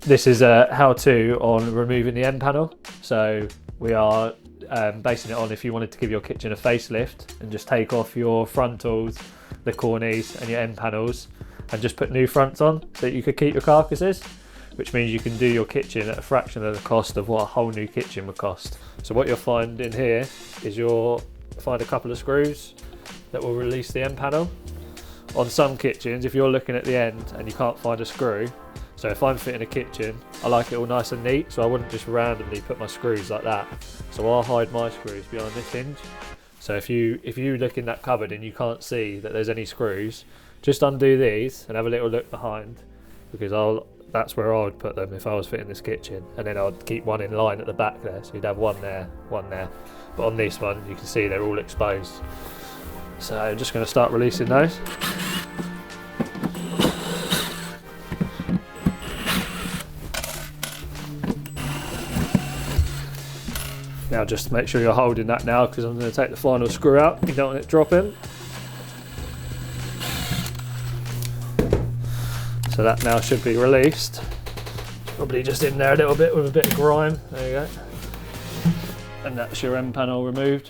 This is a how-to on removing the end panel. So we are basing it on if you wanted to give your kitchen a facelift and just take off your frontals, the cornices and your end panels and just put new fronts on so that you could keep your carcasses, which means you can do your kitchen at a fraction of the cost of what a whole new kitchen would cost. So what you'll find in here is you'll find a couple of screws that will release the end panel. On some kitchens, if you're looking at the end and you can't find a screw, so if I'm fitting a kitchen, I like it all nice and neat, so I wouldn't just randomly put my screws like that. So I'll hide my screws behind this hinge. So if you look in that cupboard and you can't see that there's any screws, just undo these and have a little look behind, because that's where I would put them if I was fitting this kitchen. And then I'd keep one in line at the back there, so you'd have one there, one there. But on this one, you can see they're all exposed. So I'm just going to start releasing those. Now just make sure you're holding that now, because I'm going to take the final screw out. You don't want it dropping. So that now should be released. Probably just in there a little bit with a bit of grime. There you go. And that's your end panel removed.